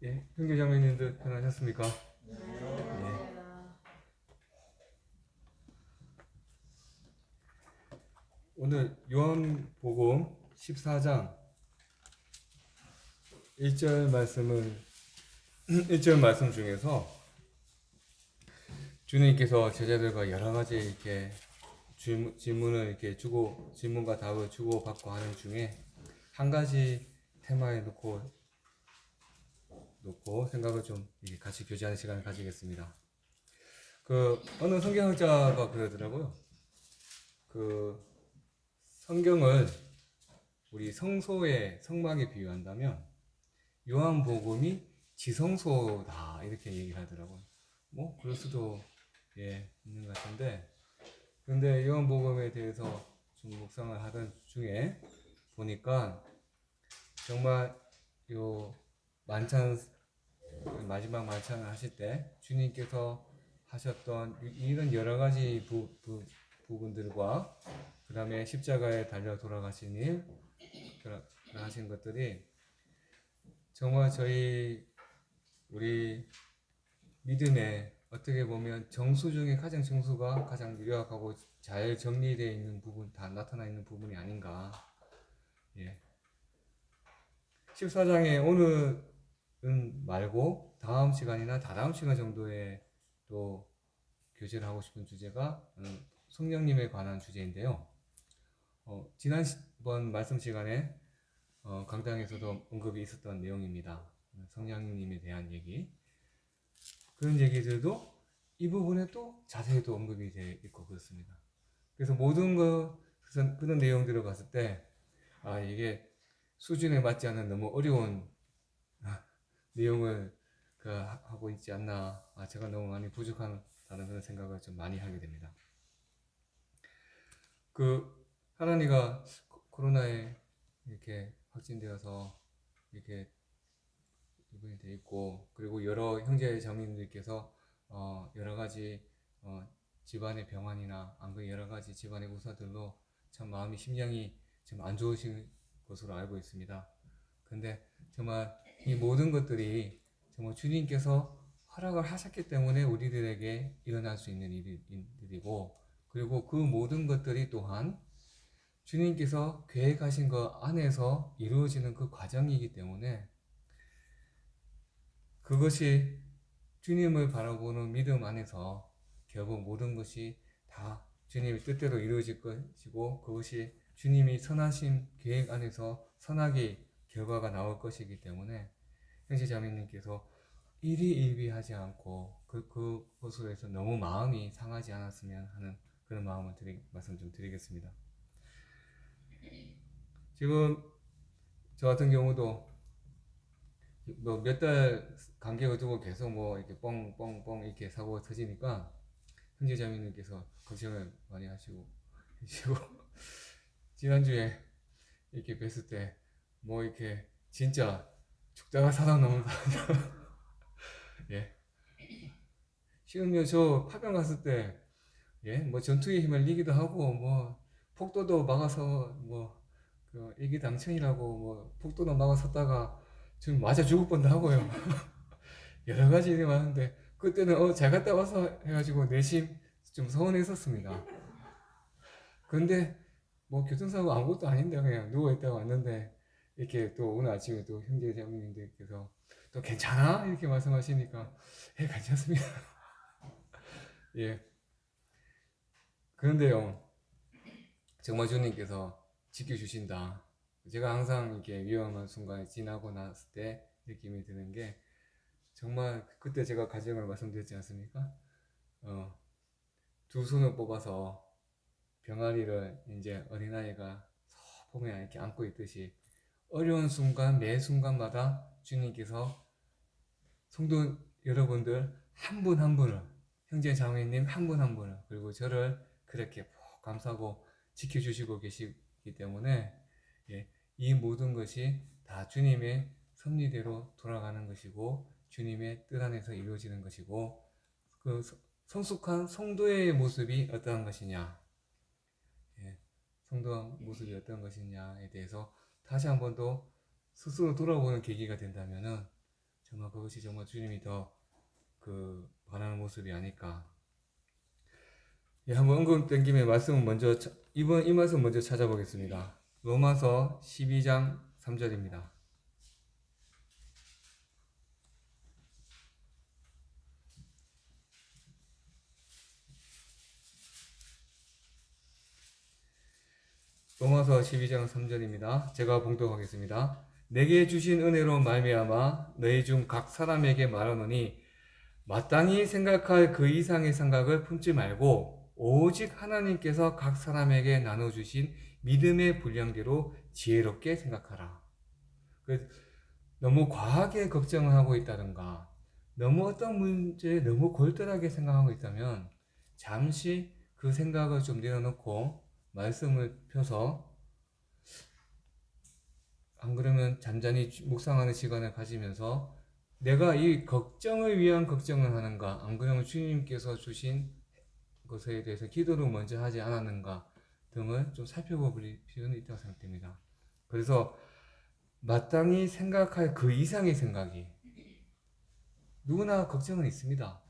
예, 형제자매님들 편하셨습니까? 네. 예. 오늘 요한복음 14장 1절 말씀을 1절 말씀 중에서 주님께서 제자들과 여러 가지 이렇게 질문을 이렇게 주고 질문과 답을 주고 받고 하는 중에 한 가지 테마에 놓고 생각을 좀 이렇게 같이 교제하는 시간을 가지겠습니다. 어느 성경학자가 그러더라고요. 성경을 우리 성소의 성막에 비유한다면 요한복음이 지성소다 이렇게 얘기를 하더라고요. 뭐 그럴 수도 있는 것 같은데, 근데 요한복음에 대해서 좀 묵상을 하던 중에 보니까 정말 요 만찬 마지막 만찬을 하실 때 주님께서 하셨던 이런 여러 가지 부분들과 그 다음에 십자가에 달려 돌아가신 돌아가신 것들이 정말 우리 믿음의 어떻게 보면 정수 중에 가장 정수가 가장 유력하고 잘 정리되어 있는 부분, 다 나타나 있는 부분이 아닌가. 예. 14장에 오늘은 말고 다음 시간이나 다다음 시간 정도에 또 교제를 하고 싶은 주제가 성령님에 관한 주제인데요. 지난번 말씀 시간에 강당에서도 언급이 있었던 내용입니다. 성령님에 대한 얘기. 그런 얘기들도 이 부분에 또 자세히 또 언급이 되어 있고 그렇습니다. 그래서 모든 그런 내용들을 봤을 때, 이게 수준에 맞지 않는 너무 어려운 내용을 하고 있지 않나, 제가 너무 많이 부족하다는 그런 생각을 좀 많이 하게 됩니다. 하란이가 코로나에 이렇게 확진되어서 이렇게 입원이 돼 있고, 그리고 여러 형제 자매님들께서 여러 가지 집안의 병환이나 여러 가지 집안의 우사들로 참 마음이 심령이 좀 안 좋으신 것으로 알고 있습니다. 근데 정말 이 모든 것들이 정말 주님께서 허락을 하셨기 때문에 우리들에게 일어날 수 있는 일이고, 그리고 그 모든 것들이 또한 주님께서 계획하신 것 안에서 이루어지는 그 과정이기 때문에 그것이 주님을 바라보는 믿음 안에서 결국 모든 것이 다 주님의 뜻대로 이루어질 것이고, 그것이 주님이 선하신 계획 안에서 선하게 결과가 나올 것이기 때문에 형제 자매님께서 일희일비하지 않고 그것으로 해서 너무 마음이 상하지 않았으면 하는 그런 마음을 말씀 좀 드리겠습니다. 지금 저 같은 경우도 뭐 몇 달 간격을 두고 계속 뭐 이렇게 뻥뻥뻥 이렇게 사고가 터지니까 형제자매님께서 걱정을 많이 하시고 지난주에 이렇게 뵀을 때 뭐 이렇게 진짜 죽다가 살아남은 예. 지금요 저 파병 갔을 때 뭐 전투의 힘을 이기도 하고 뭐 폭도도 막아서 일기당천이라고 뭐 폭도도 막아섰다가 지금 맞아 죽을 뻔도 하고요. 여러 가지 일이 많은데 그때는 잘 갔다 와서 해가지고 내심 좀 서운했었습니다. 근데 뭐 교통사고 아무것도 아닌데 그냥 누워있다가 왔는데 이렇게 또 오늘 아침에 또 형제 자매님들께서 또 괜찮아? 이렇게 말씀하시니까 괜찮습니다. 예. 그런데요 정말 주님께서 지켜주신다. 제가 항상 이렇게 위험한 순간을 지나고 났을 때 느낌이 드는 게 정말 그때 제가 가정을 말씀드렸지 않습니까? 두 손을 뽑아서 병아리를 이제 어린아이가 보면 이렇게 안고 있듯이 어려운 순간 매 순간마다 주님께서 성도 여러분들 한 분 한 분을 형제 자매님 한 분 한 분을 그리고 저를 그렇게 감싸고 지켜주시고 계시기 때문에 이 모든 것이 다 주님의 섭리대로 돌아가는 것이고 주님의 뜻 안에서 이루어지는 것이고 그 성숙한 성도의 모습이 어떠한 것이냐 성도의 모습이 어떤 것이냐에 대해서 다시 한 번 더 스스로 돌아보는 계기가 된다면은 정말 그것이 정말 주님이 더 그 바라는 모습이 아닐까. 예, 한번 언급된 김에 말씀을 먼저 이번 이 말씀 먼저 찾아보겠습니다. 로마서 12장 3절입니다. 로마서 12장 3절입니다. 제가 봉독하겠습니다. 내게 주신 은혜로 말미암아 너희 중 각 사람에게 말하노니 마땅히 생각할 그 이상의 생각을 품지 말고 오직 하나님께서 각 사람에게 나눠주신 믿음의 분량대로 지혜롭게 생각하라. 너무 과하게 걱정을 하고 있다든가 너무 어떤 문제에 너무 골똘하게 생각하고 있다면 잠시 그 생각을 좀 내려놓고 말씀을 펴서 안 그러면 잔잔히 묵상하는 시간을 가지면서 내가 이 걱정을 위한 걱정을 하는가, 안 그러면 주님께서 주신 것에 대해서 기도를 먼저 하지 않았는가 등을 좀 살펴볼 필요는 있다고 생각됩니다. 그래서 마땅히 생각할 그 이상의 생각이 누구나 걱정은 있습니다.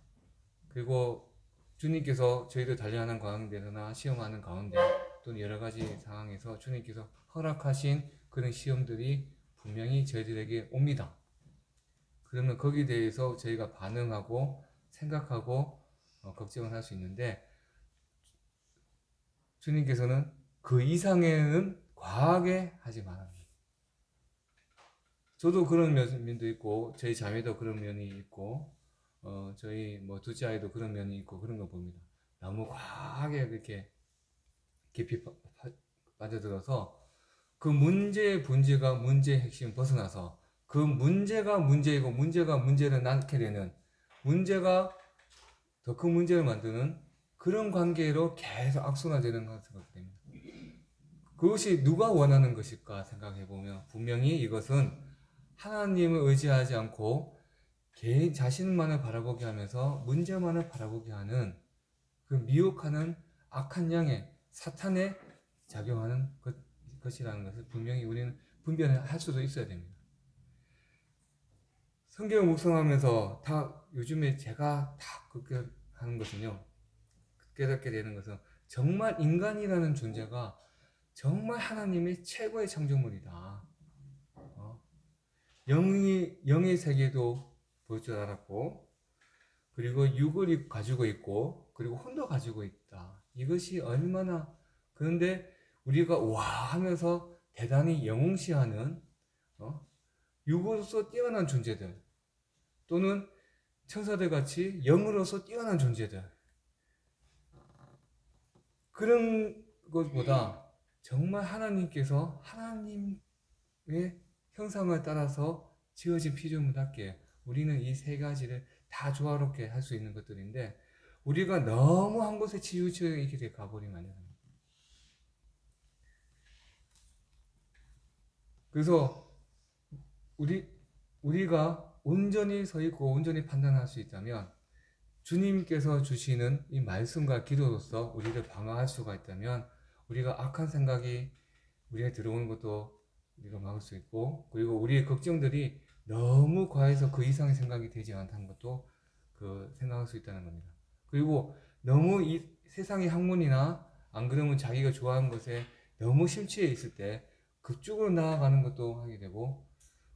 그리고 주님께서 저희들 단련하는 가운데나 시험하는 가운데 또는 여러 가지 상황에서 주님께서 허락하신 그런 시험들이 분명히 저희들에게 옵니다. 그러면 거기에 대해서 저희가 반응하고 생각하고 걱정을 할 수 있는데 주님께서는 그 이상에는 과하게 하지 말아요. 저도 그런 면도 있고 저희 자매도 그런 면이 있고 저희 뭐 둘째 아이도 그런 면이 있고 그런 거 봅니다. 너무 과하게 이렇게 깊이 빠져들어서 그 문제의 본질과 문제의 핵심 벗어나서 그 문제가 문제이고 문제가 문제를 낳게 되는 문제가 더 큰 문제를 만드는 그런 관계로 계속 악순환되는 것을 보게 됩니다. 그것이 누가 원하는 것일까 생각해 보면 분명히 이것은 하나님을 의지하지 않고 개인 자신만을 바라보게 하면서 문제만을 바라보게 하는 그 미혹하는 악한 영의 사탄에 작용하는 것이라는 것을 분명히 우리는 분별을 할 수도 있어야 됩니다. 성경을 묵상하면서 다 요즘에 제가 다 그렇게 하는 것은요, 깨닫게 되는 것은 정말 인간이라는 존재가 정말 하나님의 최고의 창조물이다. 영의 세계도 볼 줄 알았고, 그리고 육을 가지고 있고, 그리고 혼도 가지고 있다. 이것이 얼마나, 그런데 우리가 와 하면서 대단히 영웅시하는, 육으로서 뛰어난 존재들, 또는 천사들 같이 영으로서 뛰어난 존재들, 그런 것보다 정말 하나님께서 하나님의 형상을 따라서 지어진 피조물답게 우리는 이 세 가지를 다 조화롭게 할 수 있는 것들인데 우리가 너무 한 곳에 치우쳐 이렇게 가버리면 안 됩니다. 그래서 우리가 온전히 서 있고 온전히 판단할 수 있다면 주님께서 주시는 이 말씀과 기도로서 우리를 방어할 수가 있다면 우리가 악한 생각이 우리에 들어오는 것도 우리가 막을 수 있고 그리고 우리의 걱정들이 너무 과해서 그 이상의 생각이 되지 않다는 것도 생각할 수 있다는 겁니다. 그리고 너무 이 세상의 학문이나 안 그러면 자기가 좋아하는 것에 너무 심취해 있을 때 그쪽으로 나아가는 것도 하게 되고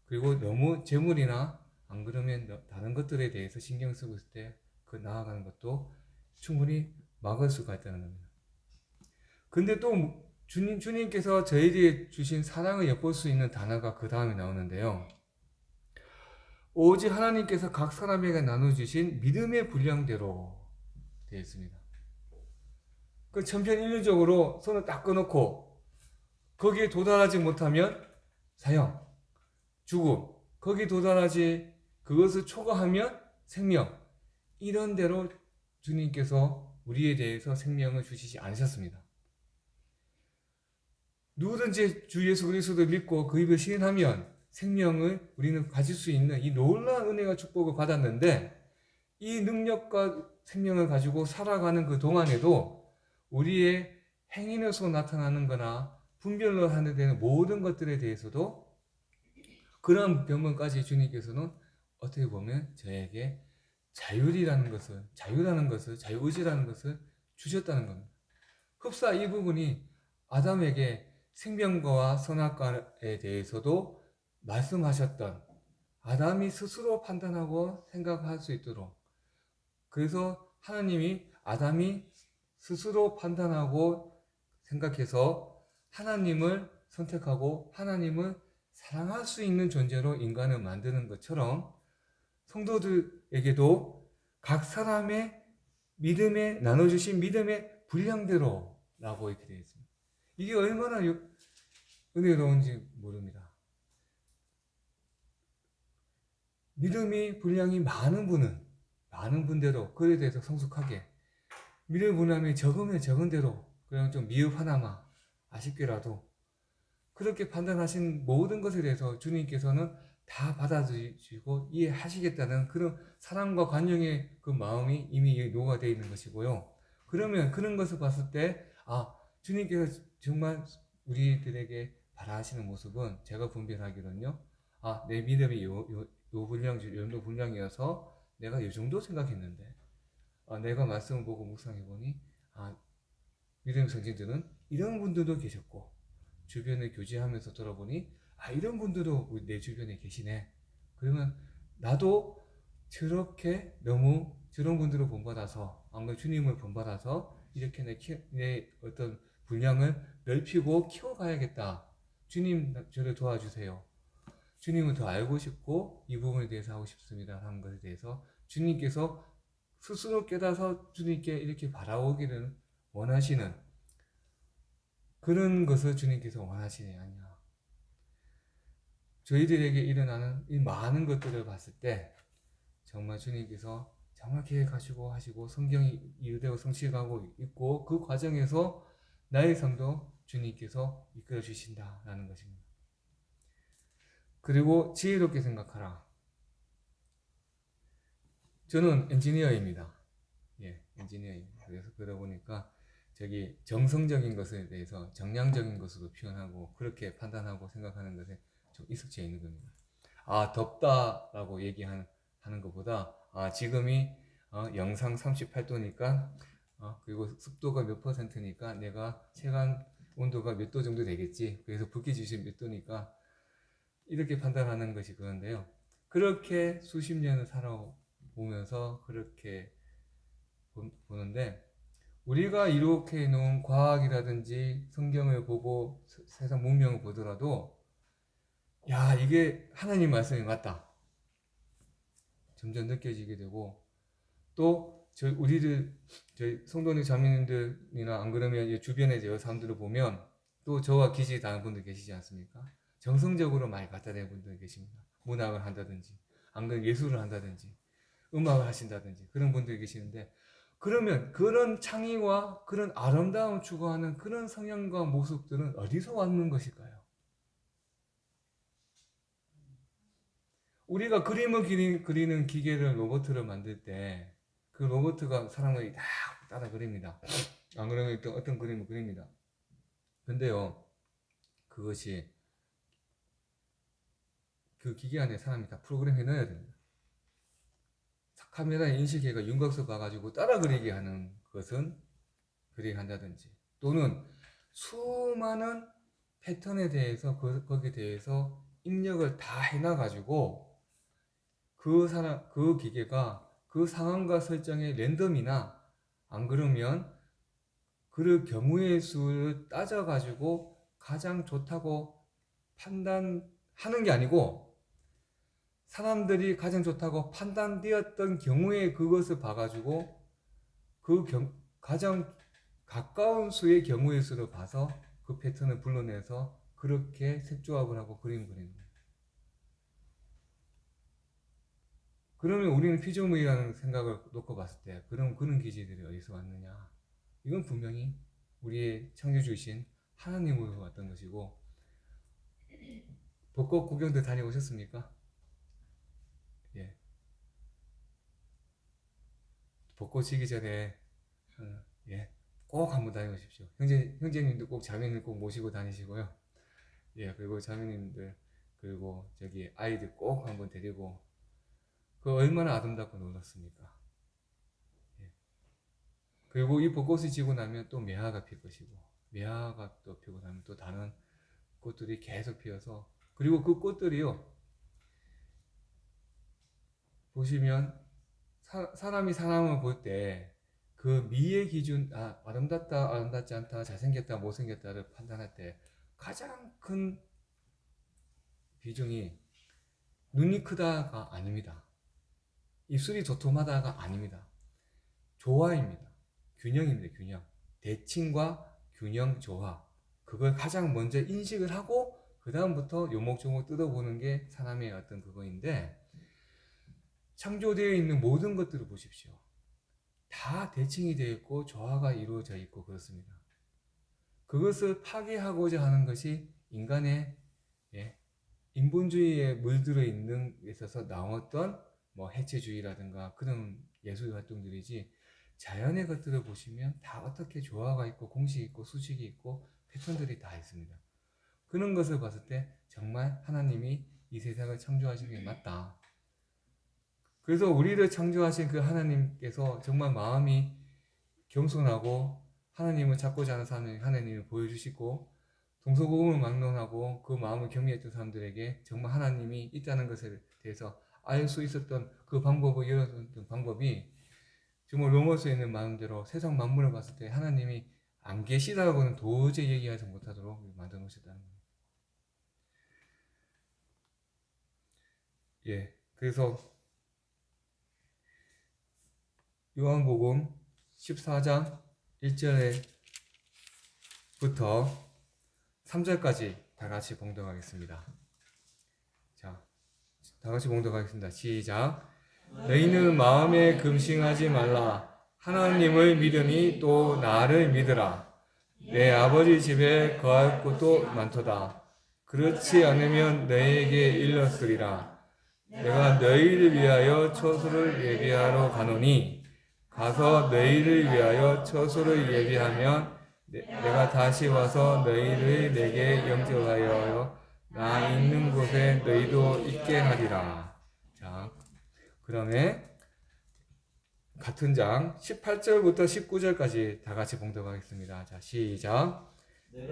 그리고 너무 재물이나 안 그러면 다른 것들에 대해서 신경 쓰고 있을 때 나아가는 것도 충분히 막을 수가 있다는 겁니다. 근데 또 주님께서 저희에게 주신 사랑을 엿볼 수 있는 단어가 그 다음에 나오는데요. 오직 하나님께서 각 사람에게 나눠주신 믿음의 분량대로 되어 있습니다. 그 천편일률적으로 손을 딱 꺼놓고 거기에 도달하지 못하면 사형, 죽음, 거기에 도달하지 그것을 초과하면 생명, 이런 대로 주님께서 우리에 대해서 생명을 주시지 않으셨습니다. 누구든지 주 예수 그리스도를 믿고 그 입을 시인하면 생명을 우리는 가질 수 있는 이 놀라운 은혜와 축복을 받았는데 이 능력과 생명을 가지고 살아가는 그 동안에도 우리의 행위로서 나타나는 거나 분별로 하는 데는 모든 것들에 대해서도 그런 병문까지 주님께서는 어떻게 보면 저에게 자유라는 것을, 자유의지라는 것을 주셨다는 겁니다. 흡사 이 부분이 아담에게 생명과와 선악과에 대해서도 말씀하셨던, 아담이 스스로 판단하고 생각할 수 있도록, 그래서 하나님이 아담이 스스로 판단하고 생각해서 하나님을 선택하고 하나님을 사랑할 수 있는 존재로 인간을 만드는 것처럼 성도들에게도 각 사람의 믿음에 나눠주신 믿음의 분량대로 라고 이렇게 되어 있습니다. 이게 얼마나 은혜로운지 모릅니다. 믿음이 분량이 많은 분은 많은 분대로 그에 대해서 성숙하게, 믿음의 분량이 적으면 적은 대로 그냥 좀 미흡하나마 아쉽게라도 그렇게 판단하신 모든 것에 대해서 주님께서는 다 받아주시고 이해하시겠다는 그런 사랑과 관용의 그 마음이 이미 녹아되어 있는 것이고요. 그러면 그런 것을 봤을 때, 주님께서 정말 우리들에게 바라시는 모습은 제가 분별하기로는요, 내 믿음이 요 분량, 요 정도 분량이어서 내가 이 정도 생각했는데, 내가 말씀을 보고 묵상해보니, 믿음의 성진들은 이런 분들도 계셨고, 주변에 교제하면서 돌아보니 이런 분들도 내 주변에 계시네. 그러면 나도 저렇게 너무 저런 분들을 본받아서, 안 그래 주님을 본받아서 이렇게 내 어떤 분량을 넓히고 키워가야겠다. 주님 저를 도와주세요. 주님을 더 알고 싶고 이 부분에 대해서 하고 싶습니다 하는 것에 대해서 주님께서 스스로 깨닫아서 주님께 이렇게 바라오기를 원하시는 그런 것을 주님께서 원하시냐 아니냐. 저희들에게 일어나는 이 많은 것들을 봤을 때 정말 주님께서 정말 계획하시고 하시고 성경이 이루되고 성취가고 있고 그 과정에서 나의 삶도 주님께서 이끌어 주신다라는 것입니다. 그리고 지혜롭게 생각하라. 저는 엔지니어입니다. 엔지니어입니다. 그래서 그러다 보니까 저기 정성적인 것에 대해서 정량적인 것으로 표현하고 그렇게 판단하고 생각하는 것에 좀 익숙해 있는 겁니다. 덥다라고 얘기하는 것보다 지금이 영상 38도니까 그리고 습도가 몇 %니까 내가 체감 온도가 몇 도 정도 되겠지. 그래서 불쾌지수 몇 도니까 이렇게 판단하는 것이 그런데요. 그렇게 수십 년을 살아오면서 그렇게 보는데 우리가 이렇게 해놓은 과학이라든지 성경을 보고 세상 문명을 보더라도 이게 하나님 말씀이 맞다. 점점 느껴지게 되고 또 저희 성도님 자매님들이나 안 그러면 주변에 여러 사람들을 보면 또 저와 기질이 다른 분들 계시지 않습니까? 정성적으로 많이 갖다 대는 분들 계십니다. 문학을 한다든지 안 그러면 예술을 한다든지 음악을 하신다든지 그런 분들이 계시는데 그러면 그런 창의와 그런 아름다움 추구하는 그런 성향과 모습들은 어디서 왔는 것일까요? 우리가 그림을 그리는 기계를 로봇을 만들 때 그 로봇가 사람을 다 따라 그립니다. 안 그러면 또 어떤 그림을 그립니다. 근데요, 그것이 그 기계 안에 사람이 다 프로그램 해놔야 됩니다. 카메라 인식해가 윤곽수 봐가지고 따라 그리게 하는 것은 그리게 한다든지 또는 수많은 패턴에 대해서 거기에 대해서 입력을 다 해놔가지고 그 기계가 그 상황과 설정의 랜덤이나 안 그러면 그 경우의 수를 따져가지고 가장 좋다고 판단하는 게 아니고 사람들이 가장 좋다고 판단되었던 경우에 그것을 봐가지고 가장 가까운 수의 경우의 수를 봐서 그 패턴을 불러내서 그렇게 색조합을 하고 그림 그리는 거예요. 그러면 우리는 피조물이라는 생각을 놓고 봤을 때 그럼 그런 기질들이 어디서 왔느냐? 이건 분명히 우리의 창조주이신 하나님으로 왔던 것이고 벚꽃 구경도 다녀오셨습니까? 예. 벚꽃 지기 전에 꼭 한번 다녀오십시오. 형제님도 꼭 자매님 꼭 모시고 다니시고요. 그리고 자매님들 그리고 저기 아이들 꼭 한번 데리고 그 얼마나 아름답고 놀랐습니까? 예. 그리고 이 벚꽃이 지고 나면 또 매화가 필 것이고, 매화가 또 피고 나면 또 다른 꽃들이 계속 피어서, 그리고 그 꽃들이요, 보시면 사람이 사람을 볼 때 그 미의 기준, 아름답다, 아름답지 않다, 잘생겼다, 못생겼다를 판단할 때 가장 큰 비중이 눈이 크다가 아닙니다. 입술이 도톰하다가 아닙니다. 조화입니다. 균형입니다. 균형. 대칭과 균형 조화. 그걸 가장 먼저 인식을 하고 그 다음부터 요목조목 뜯어보는 게 사람의 어떤 그거인데, 창조되어 있는 모든 것들을 보십시오. 다 대칭이 되어 있고 조화가 이루어져 있고 그렇습니다. 그것을 파괴하고자 하는 것이 인간의 인본주의에 물들어 있는 데 있어서 나왔던 뭐 해체주의라든가 그런 예술 활동들이지, 자연의 것들을 보시면 다 어떻게 조화가 있고 공식이 있고 수식이 있고 패턴들이 다 있습니다. 그런 것을 봤을 때 정말 하나님이 이 세상을 창조하신 게 맞다. 그래서 우리를 창조하신 그 하나님께서 정말 마음이 겸손하고 하나님을 찾고자 하는 사람에게 하나님을 보여주시고, 동서고금을 막론하고 그 마음을 겸비했던 사람들에게 정말 하나님이 있다는 것에 대해서 알 수 있었던 그 방법을 열어줬던 방법이, 정말 로머스에 있는 마음대로 세상 만물을 봤을 때 하나님이 안 계시다고는 도저히 얘기하지 못하도록 만들어 놓으셨다는 거예요. 예, 그래서 요한복음 14장 1절부터 3절까지 다 같이 봉독하겠습니다. 자, 다 같이 봉독하겠습니다. 시작. 너희는 마음에 금싱하지 말라. 하나님을 믿으니 또 나를 믿으라. 내 아버지 집에 거할 곳도 많도다. 그렇지 않으면 너희에게 일렀으리라. 내가 너희를 위하여 처소를 예비하러 가노니, 가서 너희를 위하여 처소를 예비하면 내가 다시 와서 너희를 내게 영접하여 나 있는 곳에 너희도 있게 하리라. 자, 그다음에 같은 장 18절부터 19절까지 다 같이 봉독하겠습니다. 자, 시작.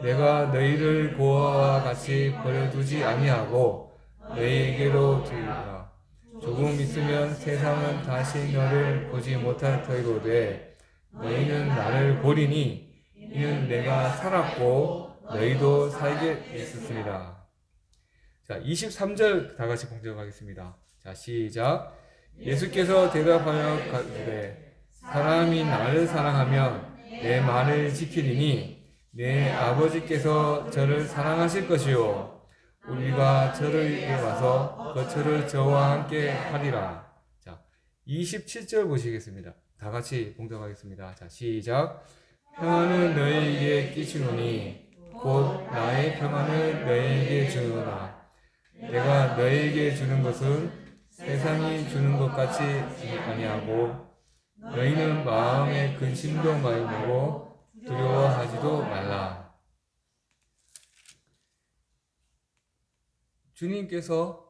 내가 너희를 고아와 같이 버려두지 아니하고 너희에게로 두리라. 조금 있으면 세상은 다시 너를 보지 못할 터이로되 너희는 나를 보리니 이는 내가 살았고 너희도 살게 있었습니다. 자, 23절 다 같이 봉독하겠습니다. 자, 시작. 예수께서 대답하여 가르치되 사람이 나를 사랑하면 내 말을 지키리니 내 아버지께서 저를 사랑하실 것이요 우리가 저를 와서 거처를 저와 함께 하리라. 자, 27절 보시겠습니다. 다 같이 봉독하겠습니다. 자, 시작. 평안은 너희에게 끼치노니 곧 나의 평안을 너희에게 주노라. 내가 너희에게 주는 것은 세상이 주는 것 같이 아니하고 너희는 마음에 근심도 많이 먹고 두려워하지도 말라. 주님께서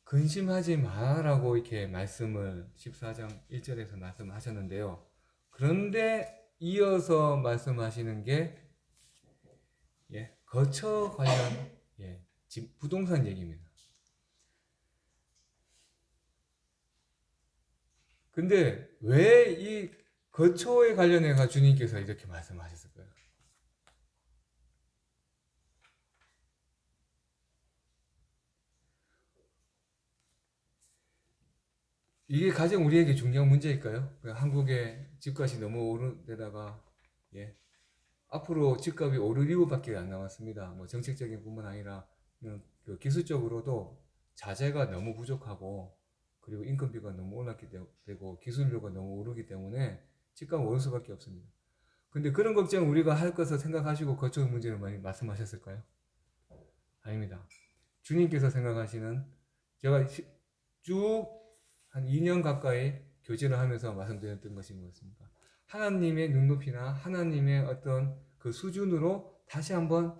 근심하지 말라고 이렇게 말씀을 14장 1절에서 말씀하셨는데요. 그런데 이어서 말씀하시는 게 거처 관련 부동산 얘기입니다. 근데 왜 이 거처에 관련해서 주님께서 이렇게 말씀하셨을까요? 이게 가장 우리에게 중요한 문제일까요? 한국의 집값이 너무 오른 데다가 앞으로 집값이 오를 이유밖에 안 나왔습니다. 뭐 정책적인 뿐만 아니라 그 기술적으로도 자재가 너무 부족하고 그리고 인건비가 너무 올랐기 때문에 기술료가 너무 오르기 때문에 집값이 오를 수밖에 없습니다. 근데 그런 걱정 우리가 할 것을 생각하시고 거처 문제를 많이 말씀하셨을까요? 아닙니다. 주님께서 생각하시는, 제가 쭉 한 2년 가까이 교제를 하면서 말씀드렸던 것이 무엇입니까? 하나님의 눈높이나 하나님의 어떤 그 수준으로 다시 한번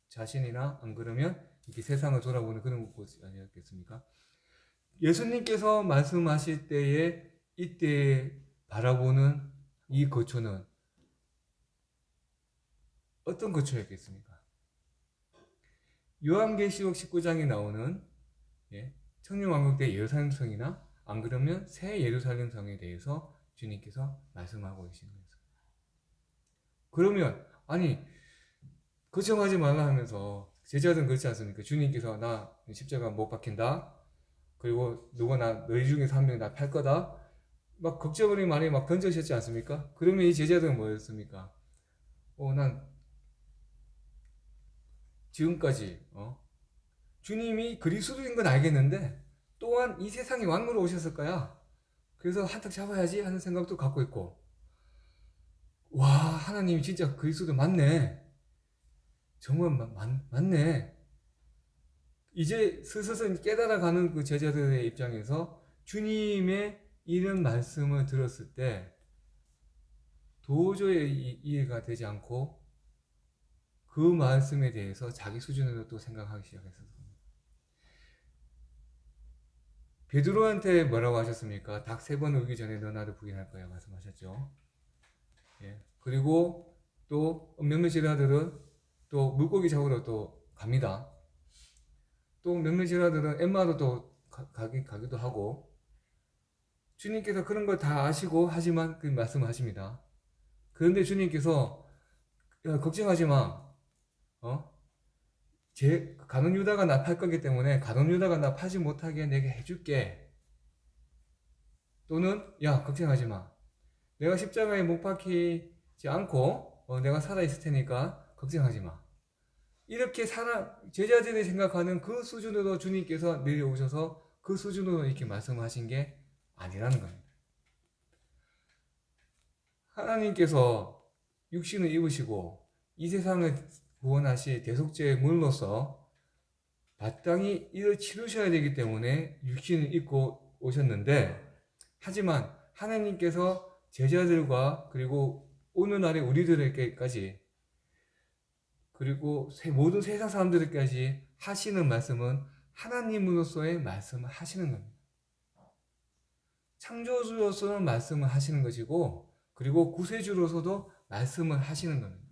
자신이나 안 그러면 이렇게 세상을 돌아보는 그런 곳이 아니었겠습니까? 예수님께서 말씀하실 때에 이때 바라보는 이 거처는 어떤 거처였겠습니까? 요한계시록 19장에 나오는 천년왕국 때 예루살렘 성이나 안 그러면 새 예루살렘 성에 대해서 주님께서 말씀하고 계시는 거예요. 그러면 아니 걱정하지 말라 하면서 제자들은 그렇지 않습니까? 주님께서 나 십자가 못 박힌다. 그리고 누가 너희 중에서 한 명이 나 팔 거다. 막 걱정을 많이 막 던져주셨지 않습니까? 그러면 이 제자들은 뭐였습니까? 난 지금까지 주님이 그리스도인 건 알겠는데 또한 이 세상에 왕으로 오셨을 거야. 그래서 한턱 잡아야지 하는 생각도 갖고 있고, 와 하나님이 진짜 그리스도 맞네. 정말 맞네. 이제 슬슬 깨달아가는 그 제자들의 입장에서 주님의 이런 말씀을 들었을 때 도저히 이해가 되지 않고 그 말씀에 대해서 자기 수준으로 또 생각하기 시작했습니다. 베드로한테 뭐라고 하셨습니까? 닭 3번 울기 전에 너 나를 부인할 거야 말씀하셨죠. 그리고 또 몇몇 제자들은 또 물고기 잡으러 또 갑니다. 또 몇몇 제자들은 엠마도 또 가기도 하고, 주님께서 그런 걸 다 아시고 하지만 그 말씀을 하십니다. 그런데 주님께서 걱정하지 마. 가룟 유다가 나 팔 거기 때문에 가룟 유다가 나 팔지 못하게 내게 해줄게. 또는 야 걱정하지 마. 내가 십자가에 못 박히지 않고 내가 살아있을 테니까 걱정하지 마. 이렇게 제자들이 생각하는 그 수준으로 주님께서 내려오셔서 그 수준으로 이렇게 말씀하신 게 아니라는 겁니다. 하나님께서 육신을 입으시고 이 세상을 구원하실 대속제물로서 마땅히 이를 치르셔야 되기 때문에 육신을 입고 오셨는데, 하지만 하나님께서 제자들과 그리고 오늘날의 우리들에게까지 그리고 모든 세상 사람들에게까지 하시는 말씀은 하나님으로서의 말씀을 하시는 겁니다. 창조주로서는 말씀을 하시는 것이고, 그리고 구세주로서도 말씀을 하시는 겁니다.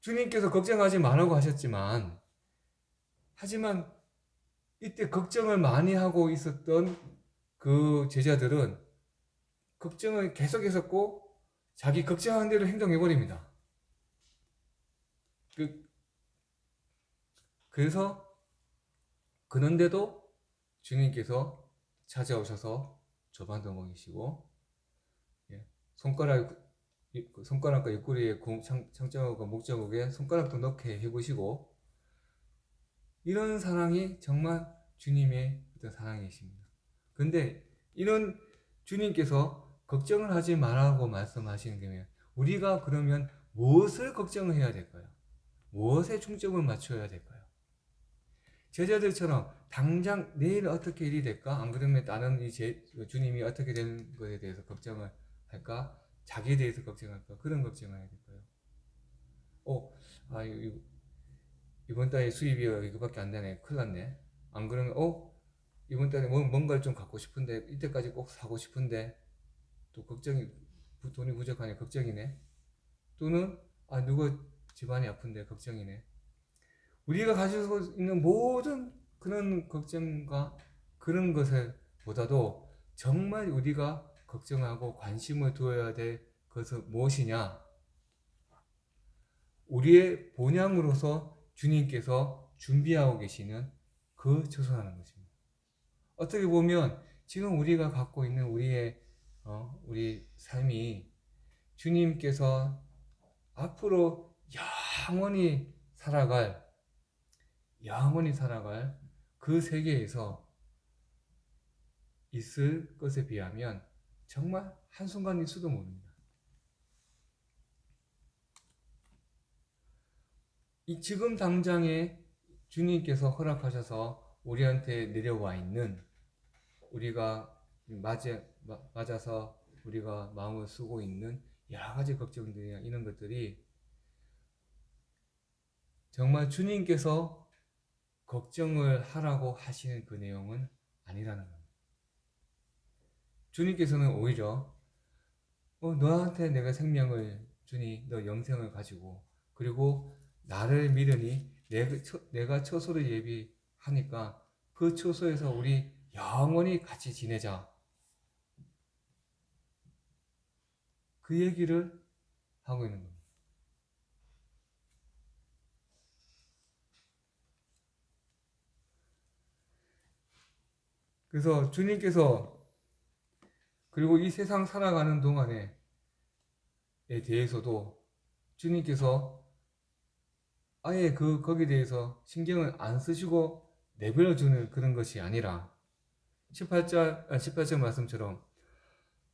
주님께서 걱정하지 말라고 하셨지만, 하지만 이때 걱정을 많이 하고 있었던 그 제자들은 걱정을 계속했었고 자기 걱정한 대로 행동해버립니다. 그래서 그런데도 주님께서 찾아오셔서 조반도 먹이시고, 손가락과 옆구리에 창자국과 목자국에 손가락도 넣게 해보시고, 이런 사랑이 정말 주님의 어떤 사랑이십니다. 근데 이런 주님께서 걱정을 하지 말라고 말씀하시는 게 우리가 그러면 무엇을 걱정을 해야 될까요? 무엇에 중점을 맞춰야 될까요? 제자들처럼 당장 내일 어떻게 일이 될까? 안 그러면 나는 주님이 어떻게 되는 것에 대해서 걱정을 할까? 자기에 대해서 걱정할까? 그런 걱정을 해야 될까요? 이번 달에 수입이 이거밖에 안 되네. 큰일 났네. 안 그러면 이번 달에 뭔가를 좀 갖고 싶은데 이때까지 꼭 사고 싶은데 또 돈이 부족하니 걱정이네. 또는 누가 집안이 아픈데 걱정이네. 우리가 가지고 있는 모든 그런 걱정과 그런 것을 보다도 정말 우리가 걱정하고 관심을 두어야 될 것은 무엇이냐? 우리의 본향으로서 주님께서 준비하고 계시는 그 처소라는 것입니다. 어떻게 보면 지금 우리가 갖고 있는 우리 삶이 주님께서 앞으로 영원히 살아갈 그 세계에서 있을 것에 비하면 정말 한순간일수도 모릅니다. 이 지금 당장에 주님께서 허락하셔서 우리한테 내려와 있는, 우리가 맞아서 우리가 마음을 쓰고 있는 여러 가지 걱정들이나 이런 것들이 정말 주님께서 걱정을 하라고 하시는 그 내용은 아니라는 겁니다. 주님께서는 오히려 너한테 내가 생명을 주니 너 영생을 가지고 그리고 나를 믿으니 내가 처소를 예비하니까 그 처소에서 우리 영원히 같이 지내자. 그 얘기를 하고 있는 겁니다. 그래서 주님께서 그리고 이 세상 살아가는 동안에 대해서도 주님께서 아예 거기에 대해서 신경을 안 쓰시고 내버려두는 그런 것이 아니라 18절 말씀처럼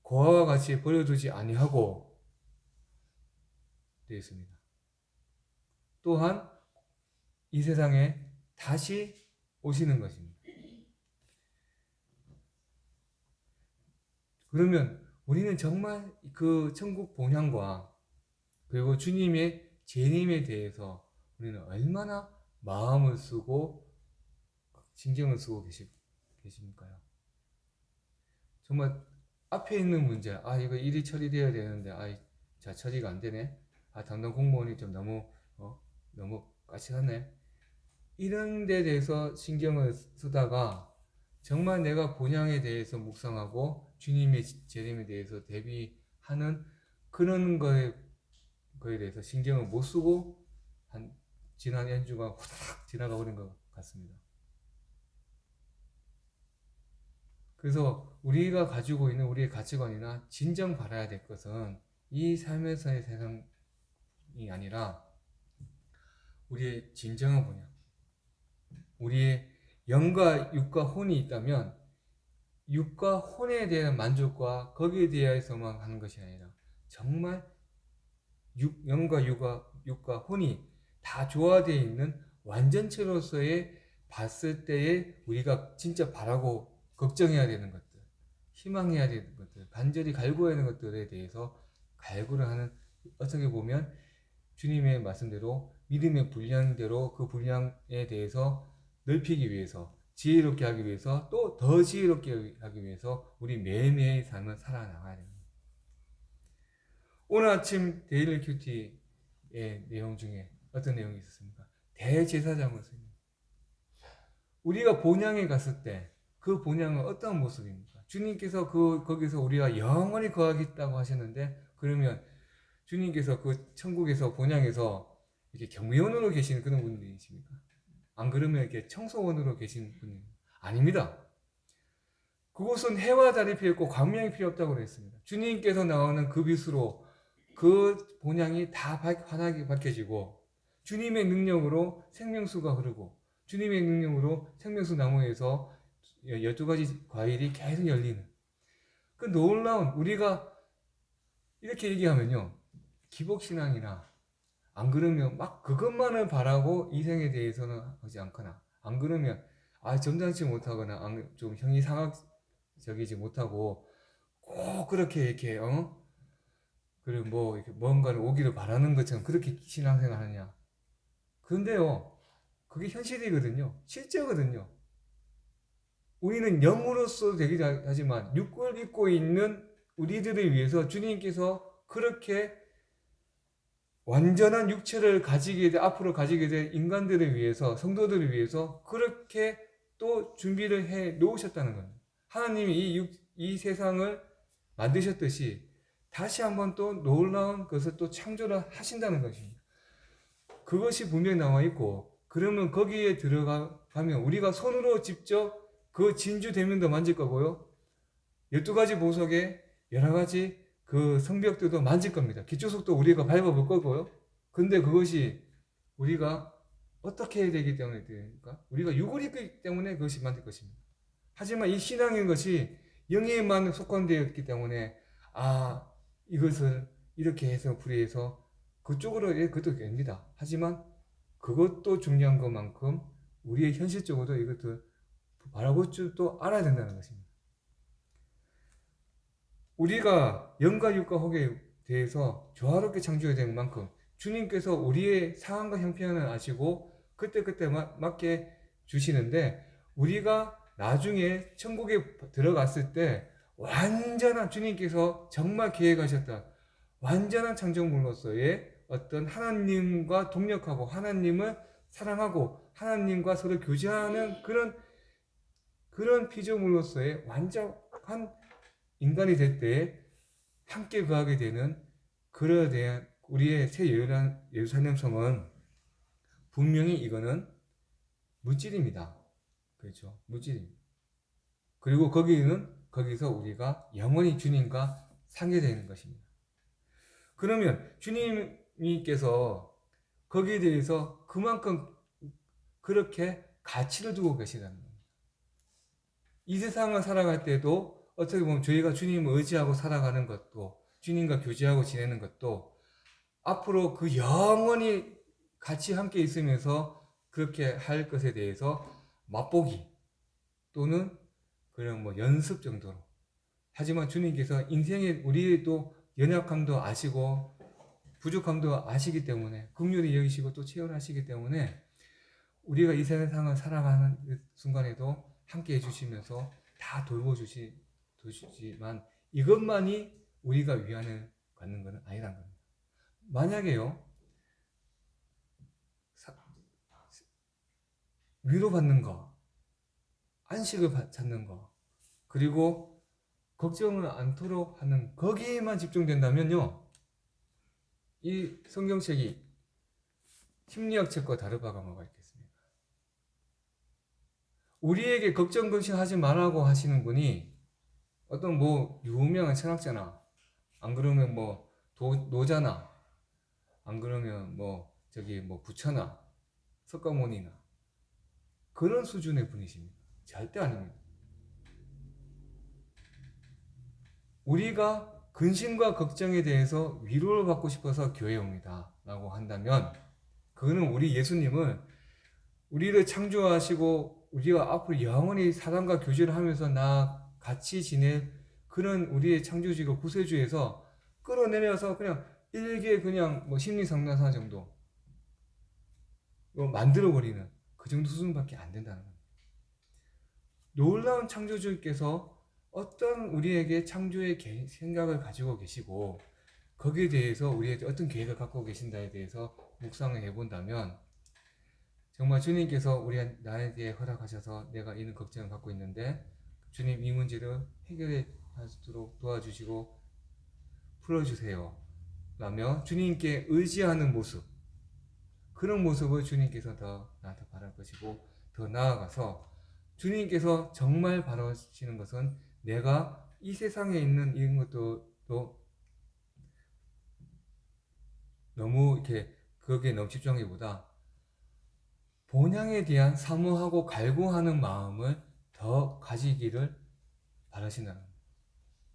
고아와 같이 버려두지 아니하고 되어 있습니다. 또한 이 세상에 다시 오시는 것입니다. 그러면 우리는 정말 그 천국 본향과 그리고 주님의 재림에 대해서 우리는 얼마나 마음을 쓰고 신경을 쓰고 계십니까요? 정말 앞에 있는 문제, 이거 일이 처리되어야 되는데, 자, 처리가 안 되네. 담당 공무원이 좀 너무 까칠하네. 이런 데 대해서 신경을 쓰다가 정말 내가 본향에 대해서 묵상하고 주님의 재림에 대해서 대비하는 그런 거에 대해서 신경을 못 쓰고 지난 연주가 후다닥 지나가 버린 것 같습니다. 그래서 우리가 가지고 있는 우리의 가치관이나 진정 바라야 될 것은 이 삶에서의 세상이 아니라 우리의 진정한 본향, 우리의 영과 육과 혼이 있다면 육과 혼에 대한 만족과 거기에 대해서만 하는 것이 아니라 정말 영과 육과 혼이 다 조화되어 있는 완전체로서의 봤을 때에 우리가 진짜 바라고 걱정해야 되는 것들, 희망해야 되는 것들, 간절히 갈구해야 되는 것들에 대해서 갈구를 하는, 어떻게 보면 주님의 말씀대로 믿음의 분량대로 그 분량에 대해서 넓히기 위해서, 지혜롭게 하기 위해서, 또 더 지혜롭게 하기 위해서 우리 매일매일 삶을 살아나가야 됩니다. 오늘 아침 데일리 큐티의 내용 중에 어떤 내용이 있었습니까? 대제사장을 씁니다. 우리가 본향에 갔을 때 그 본향은 어떤 모습입니까? 주님께서 거기서 우리가 영원히 거하겠다고 하셨는데, 그러면 주님께서 그 천국에서 본향에서 이렇게 경비원으로 계시는 그런 분들이십니까? 안 그러면 이렇게 청소원으로 계신 분이 아닙니다. 그곳은 해와 달이 필요 없고 광명이 필요 없다고 그랬습니다. 주님께서 나오는 그 빛으로 그 본향이 다 환하게 밝혀지고 주님의 능력으로 생명수가 흐르고 주님의 능력으로 생명수 나무에서 12가지 과일이 계속 열리는 그 놀라운, 우리가 이렇게 얘기하면요, 기복신앙이나 안 그러면 막 그것만을 바라고 이 생에 대해서는 하지 않거나, 안 그러면 점잖지 못하거나 좀 형이상학적이지 못하고 꼭 그렇게 이렇게 그리고 뭐 이렇게 뭔가를 오기를 바라는 것처럼 그렇게 신앙생활 하냐. 그런데요, 그게 현실이거든요. 실제거든요. 우리는 영으로서 되기도 하지만 육을 입고 있는 우리들을 위해서 주님께서 그렇게 완전한 육체를 앞으로 가지게 될 인간들을 위해서, 성도들을 위해서 그렇게 또 준비를 해 놓으셨다는 겁니다. 하나님이 이 세상을 만드셨듯이 다시 한번 또 놀라운 것을 또 창조를 하신다는 것입니다. 그것이 분명히 나와 있고, 그러면 거기에 들어가면 우리가 손으로 직접 그 진주 대면도 만질 거고요, 12가지 보석에 여러 가지 그 성벽들도 만질 겁니다. 기초석도 우리가 밟아볼 거고요. 근데 그것이 우리가 어떻게 해야 되기 때문에 됩니까? 우리가 육을 입기 때문에 그것이 만들 것입니다. 하지만 이 신앙인 것이 영에만 속한되어 있기 때문에 이것을 이렇게 해서 풀이해서 그쪽으로 그것도 됩니다. 하지만 그것도 중요한 것만큼 우리의 현실적으로도 이것을 바라볼 줄도 알아야 된다는 것입니다. 우리가 영과 육과 혹에 대해서 조화롭게 창조해야 되는 만큼 주님께서 우리의 상황과 형편을 아시고 그때그때 맞게 주시는데 우리가 나중에 천국에 들어갔을 때 완전한 주님께서 정말 계획하셨던 완전한 창조물로서의 어떤 하나님과 동력하고 하나님을 사랑하고 하나님과 서로 교제하는 그런 피조물로서의 완전한 인간이 될 때에 함께 거하게 되는 그러에 대한 우리의 새 예루살렘 성은 분명히 이거는 물질입니다. 그렇죠? 물질입니다. 그리고 거기서 우리가 영원히 주님과 상계되는 것입니다. 그러면 주님께서 거기에 대해서 그만큼 그렇게 가치를 두고 계시다는 겁니다. 이 세상을 살아갈 때도 어떻게 보면 저희가 주님을 의지하고 살아가는 것도 주님과 교제하고 지내는 것도 앞으로 그 영원히 같이 함께 있으면서 그렇게 할 것에 대해서 맛보기 또는 그런 뭐 연습 정도로. 하지만 주님께서 인생의 우리의 또 연약함도 아시고 부족함도 아시기 때문에 긍휼히 여기시고 또 체험하시기 때문에 우리가 이 세상을 살아가는 순간에도 함께 해주시면서 다 돌보주시지만 이것만이 우리가 위안을 갖는 것은 아니란 겁니다. 만약에요 위로받는 거, 안식을 찾는 거, 그리고 걱정을 않도록 하는 거기에만 집중된다면요 이 성경책이 심리학 책과 다를 바가 뭐가 있겠습니까? 우리에게 걱정 걱정하지 말라고 하시는 분이 어떤 뭐 유명한 철학자나 안 그러면 뭐 노자나 안 그러면 뭐 저기 뭐 부처나 석가모니나 그런 수준의 분이십니다. 절대 아닙니다. 우리가 근심과 걱정에 대해서 위로를 받고 싶어서 교회에 옵니다 라고 한다면 그거는 우리 예수님은 우리를 창조하시고 우리가 앞으로 영원히 사람과 교제를 하면서 같이 지낼 그런 우리의 창조주고 구세주에서 끌어내려서 그냥 일개 그냥 뭐 심리 상담사 정도 만들어버리는 그 정도 수준밖에 안 된다는 겁니다. 놀라운 창조주께서 어떤 우리에게 창조의 생각을 가지고 계시고 거기에 대해서 우리에게 어떤 계획을 갖고 계신다에 대해서 묵상을 해본다면 정말 주님께서 나에게 허락하셔서 내가 이런 걱정을 갖고 있는데 주님 이 문제를 해결해 하도록 도와주시고 풀어주세요 라며 주님께 의지하는 모습 그런 모습을 주님께서 더 나한테 바랄 것이고 더 나아가서 주님께서 정말 바라시는 것은 내가 이 세상에 있는 이런 것도 너무 이렇게 거기에 너무 집중하기보다 본향에 대한 사모하고 갈구하는 마음을 더 가지기를 바라신다는 겁니다.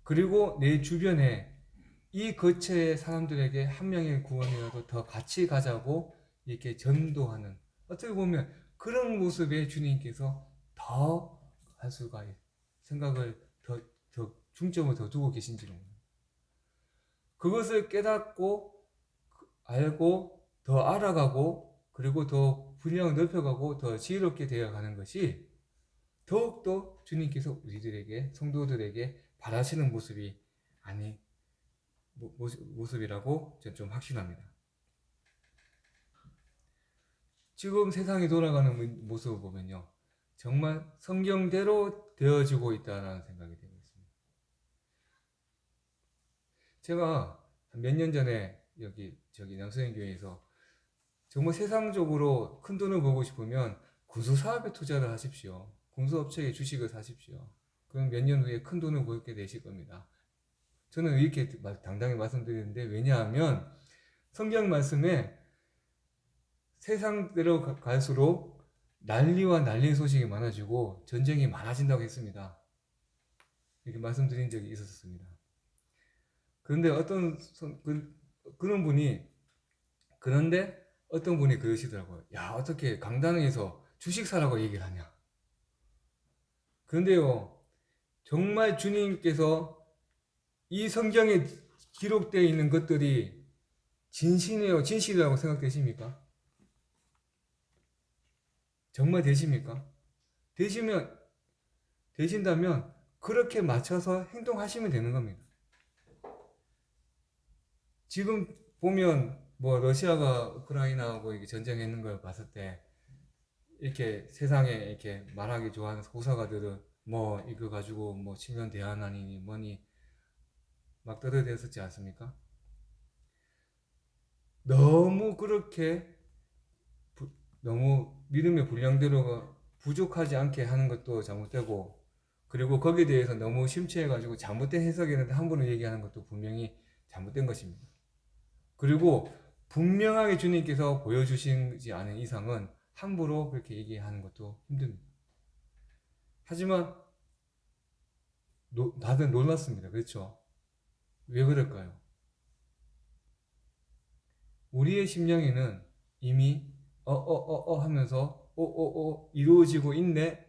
그리고 내 주변에 이 거처의 사람들에게 한 명의 구원이라도 더 같이 가자고 이렇게 전도하는 어떻게 보면 그런 모습에 주님께서 더 할 수가 생각을 더 중점을 더 두고 계신지로 그것을 깨닫고 알고 더 알아가고 그리고 더 분량을 넓혀가고 더 지혜롭게 되어가는 것이 더욱더 주님께서 우리들에게 성도들에게 바라시는 모습이 모습이라고 저는 좀 확신합니다. 지금 세상이 돌아가는 모습을 보면요 정말 성경대로 되어지고 있다는 생각이 되고 있습니다. 제가 몇 년 전에 저기 남서현교회에서 정말 세상적으로 큰 돈을 벌고 싶으면 군수사업에 투자를 하십시오. 군수업체에 주식을 사십시오. 그럼 몇 년 후에 큰 돈을 벌게 되실 겁니다. 저는 이렇게 당당히 말씀드리는데 왜냐하면 성경 말씀에 세상대로 갈수록 난리와 난리 소식이 많아지고 전쟁이 많아진다고 했습니다. 이렇게 말씀드린 적이 있었습니다. 그런데 그런데 어떤 분이 그러시더라고요. 야, 어떻게 강단에서 주식 사라고 얘기를 하냐. 그런데요, 정말 주님께서 이 성경에 기록되어 있는 것들이 진실이라고 생각되십니까? 정말 되십니까? 되시면, 되신다면 그렇게 맞춰서 행동하시면 되는 겁니다. 지금 보면 뭐 러시아가 우크라이나하고 이게 전쟁했는 걸 봤을 때 이렇게 세상에 이렇게 말하기 좋아하는 호사가들은 뭐 이거 가지고 뭐 7년 대안아니니 뭐니 막 떠들어댔었지 않습니까? 너무 그렇게 너무 믿음의 분량대로가 부족하지 않게 하는 것도 잘못되고, 그리고 거기에 대해서 너무 심취해가지고 잘못된 해석이라도 함부로 얘기하는 것도 분명히 잘못된 것입니다. 그리고 분명하게 주님께서 보여주시지 않은 이상은 함부로 그렇게 얘기하는 것도 힘듭니다. 하지만 다들 놀랐습니다. 그렇죠? 왜 그럴까요? 우리의 심령에는 이미 하면서 이루어지고 있네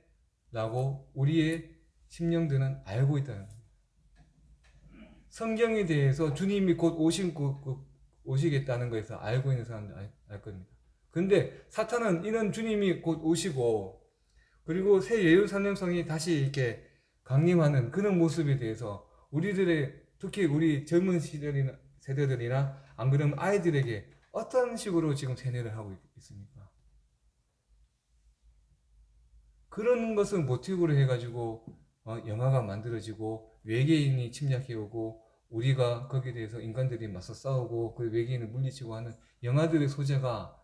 라고 우리의 심령들은 알고 있다는 겁니다. 성경에 대해서 주님이 곧 오시겠다는 것에서 알고 있는 사람들 알 겁니다. 근데 사탄은 이런 주님이 곧 오시고 그리고 새 예루살렘 성이 다시 이렇게 강림하는 그런 모습에 대해서 우리들의 특히 우리 젊은 세대들이나 안 그러면 아이들에게 어떤 식으로 지금 세뇌를 하고 있습니까? 그런 것을 모티브로 해가지고 영화가 만들어지고 외계인이 침략해오고 우리가 거기에 대해서 인간들이 맞서 싸우고 그 외계인을 물리치고 하는 영화들의 소재가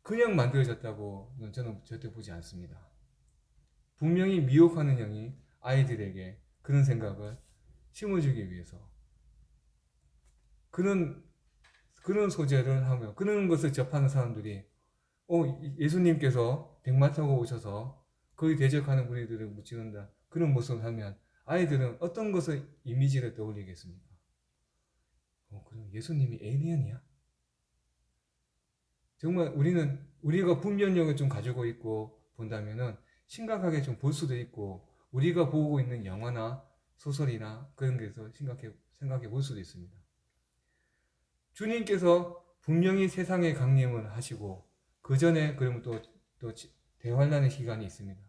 그냥 만들어졌다고 저는 절대 보지 않습니다. 분명히 미혹하는 영이 아이들에게 그런 생각을 심어주기 위해서 그런 소재를 하며 그런 것을 접하는 사람들이 예수님께서 백마 타고 오셔서 거기 대적하는 무리들을 무찌른다 그런 모습을 하면 아이들은 어떤 것을 이미지를 떠올리겠습니까? 그럼 예수님이 에이리언이야? 정말 우리가 분별력을 좀 가지고 있고 본다면은 심각하게 좀 볼 수도 있고 우리가 보고 있는 영화나 소설이나 그런 데서 생각해 볼 수도 있습니다. 주님께서 분명히 세상에 강림을 하시고 그 전에 그러면 또 대환란의 기간이 있습니다.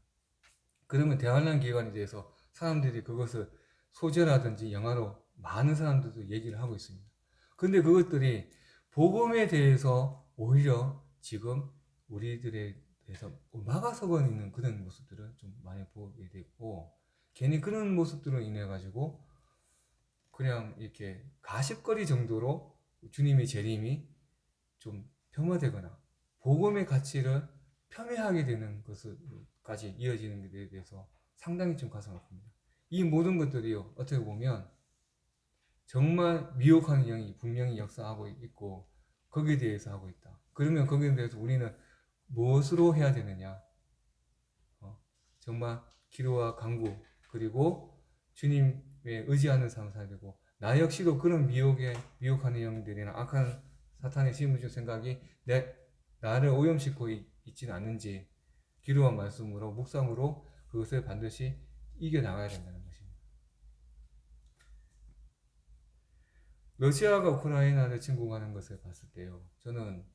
그러면 대환란 기간에 대해서 사람들이 그것을 소재라든지 영화로 많은 사람들도 얘기를 하고 있습니다. 근데 그것들이 복음에 대해서 오히려 지금 우리들에 대해서 막아서고 있는 그런 모습들을 좀 많이 보게 됐고 괜히 그런 모습들로 인해 가지고 그냥 이렇게 가십거리 정도로 주님의 재림이 좀 폄하되거나 복음의 가치를 폄훼하게 되는 것까지 이어지는 것에 대해서 상당히 좀 가슴 아픕니다. 이 모든 것들이요 어떻게 보면 정말 미혹하는 영이 분명히 역사하고 있고 거기에 대해서 하고 있다. 그러면 거기에 대해서 우리는 무엇으로 해야 되느냐? 정말 기도와 간구 그리고 주님에 의지하는 삶을 살야 되고 나 역시도 그런 미혹하는 영들이나 악한 사탄의 심어준 생각이 나를 오염시키고 있지는 않는지 기도와 말씀으로 묵상으로 그것을 반드시 이겨나가야 된다는 것입니다. 러시아가 우크라이나를 침공하는 것을 봤을 때요. 저는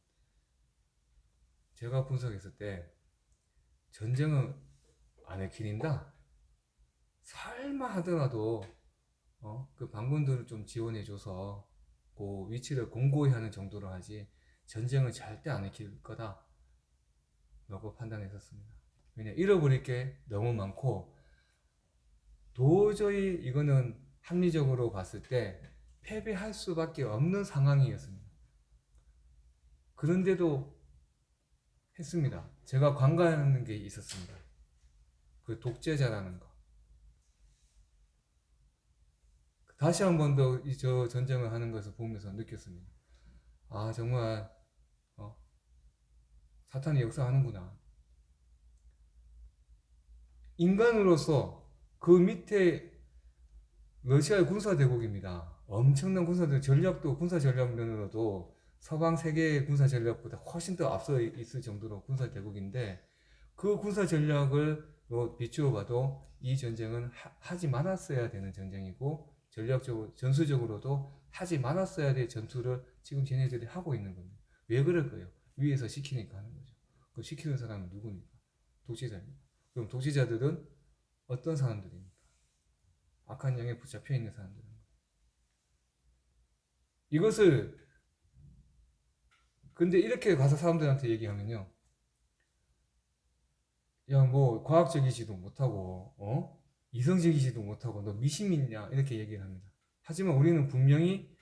제가 분석했을 때 전쟁은 안 해키린다. 설마 하더라도 그 반군들을 좀 지원해줘서 그 위치를 공고히 하는 정도로 하지 전쟁은 절대 안 해킬 거다 라고 판단했었습니다. 왜냐 잃어버릴 게 너무 많고 도저히 이거는 합리적으로 봤을 때 패배할 수밖에 없는 상황이었습니다. 그런데도 했습니다. 제가 관가하는 게 있었습니다. 그 독재자라는 거. 다시 한 번 더 저 전쟁을 하는 것을 보면서 느꼈습니다. 아 정말 사탄이 역사하는구나. 인간으로서 그 밑에 러시아의 군사대국입니다. 엄청난 전략도 군사 전략면으로도 서방 세계의 군사 전략보다 훨씬 더 앞서 있을 정도로 군사 대국인데 그 군사 전략을 비추어 봐도 이 전쟁은 하지 말았어야 되는 전쟁이고 전략적으로 전술적으로도 하지 말았어야 될 전투를 지금 쟤네들이 하고 있는 겁니다. 왜 그럴까요? 위에서 시키니까 하는 거죠. 그 시키는 사람은 누굽니까? 독재자입니다. 그럼 독재자들은 어떤 사람들입니까? 악한 영에 붙잡혀 있는 사람들입니다. 이것을 근데 이렇게 가서 사람들한테 얘기하면요, 야 뭐 과학적이지도 못하고 이성적이지도 못하고 너 미신 믿냐 이렇게 얘기를 합니다. 하지만 우리는 분명히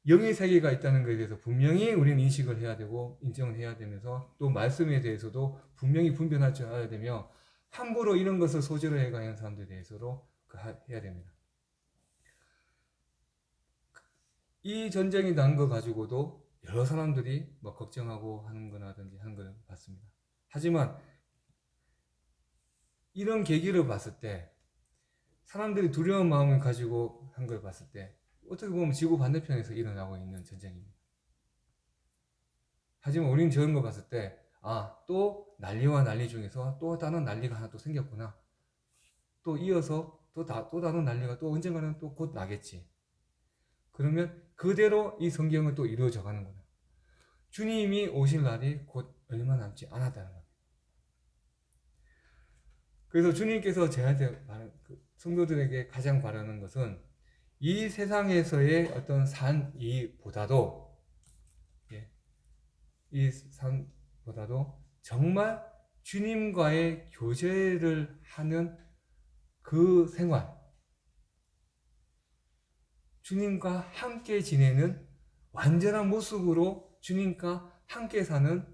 영의 세계가 있다는 것에 대해서 분명히 우리는 인식을 해야 되고 인정을 해야 되면서 또 말씀에 대해서도 분명히 분별할 줄 알아야 되며 함부로 이런 것을 소재로 해가는 사람들에 대해서도 해야 됩니다. 이 전쟁이 난 거 가지고도 여러 사람들이 뭐 걱정하고 하는 거라든지 하는 걸 봤습니다. 하지만 이런 계기를 봤을 때 사람들이 두려운 마음을 가지고 한 걸 봤을 때 어떻게 보면 지구 반대편에서 일어나고 있는 전쟁입니다. 하지만 우리는 저런 거 봤을 때 또 난리와 난리 중에서 또 다른 난리가 하나 또 생겼구나. 또 이어서 또 다른 난리가 또 언젠가는 또 곧 나겠지. 그러면 그대로 이 성경은 또 이루어져 가는구나. 주님이 오실 날이 곧 얼마 남지 않았다는 겁니다. 그래서 주님께서 저한테 성도들에게 가장 바라는 것은 이 세상에서의 어떤 산이보다도 이 산보다도 정말 주님과의 교제를 하는 그 생활, 주님과 함께 지내는 완전한 모습으로 주님과 함께 사는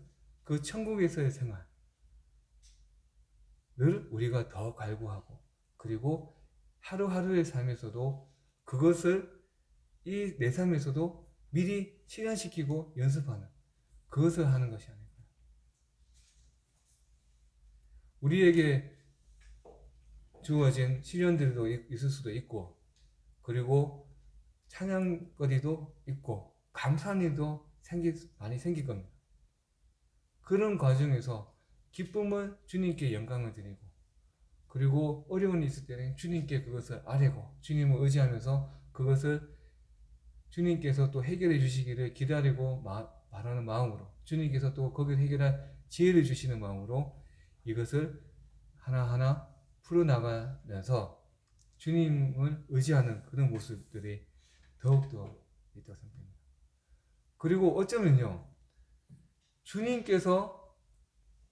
그 천국에서의 생활을 우리가 더 갈구하고 그리고 하루하루의 삶에서도 그것을 이 내 삶에서도 미리 실현시키고 연습하는 그것을 하는 것이 아닐까요? 우리에게 주어진 시련들도 있을 수도 있고 그리고 찬양거리도 있고 감사한 일도 많이 생길 겁니다. 그런 과정에서 기쁨은 주님께 영광을 드리고 그리고 어려움이 있을 때는 주님께 그것을 아뢰고 주님을 의지하면서 그것을 주님께서 또 해결해 주시기를 기다리고 바라는 마음으로 주님께서 또 거기를 해결할 지혜를 주시는 마음으로 이것을 하나하나 풀어나가면서 주님을 의지하는 그런 모습들이 더욱더 있다고 생각합니다. 그리고 어쩌면요, 주님께서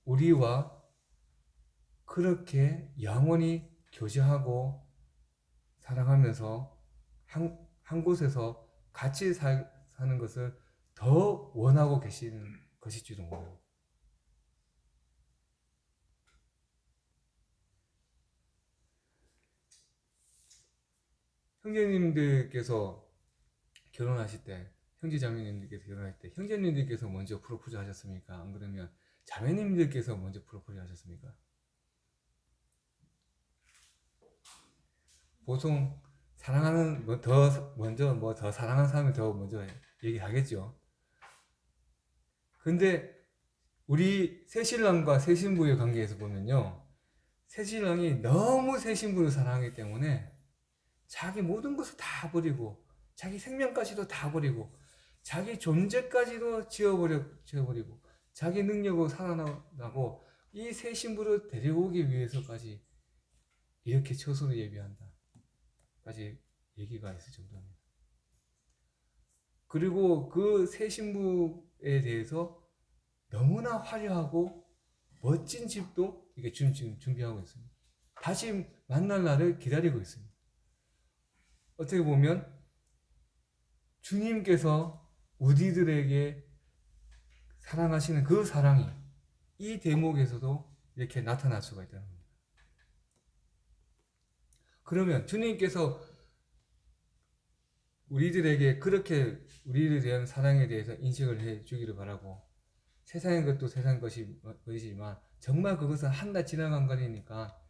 우리와 그렇게 영원히 교제하고 사랑하면서 한 곳에서 같이 사는 것을 더 원하고 계시는 것일지도 몰라요. 형제님들께서 결혼하실 때, 형제자매님들께서 결혼할 때 형제님들께서 먼저 프로포즈 하셨습니까? 안 그러면 자매님들께서 먼저 프로포즈 하셨습니까? 보통 사랑하는 더 사랑하는 사람이 더 먼저 얘기하겠죠. 근데 우리 새신랑과 새신부의 관계에서 보면요, 새신랑이 너무 새신부를 사랑하기 때문에 자기 모든 것을 다 버리고 자기 생명까지도 다 버리고 자기 존재까지도 지워버리고 자기 능력으로 살아나고 이 새신부를 데려오기 위해서까지 이렇게 처소를 예비한다 까지 얘기가 있을 정도입니다. 그리고 그 새신부에 대해서 너무나 화려하고 멋진 집도 이게 지금 준비하고 있습니다. 다시 만날 날을 기다리고 있습니다. 어떻게 보면 주님께서 우리들에게 사랑하시는 그 사랑이 이 대목에서도 이렇게 나타날 수가 있다는 겁니다. 그러면 주님께서 우리들에게 그렇게 우리에 대한 사랑에 대해서 인식을 해 주기를 바라고 세상의 것도 세상 것이지만 정말 그것은 한낱 지나간 거니까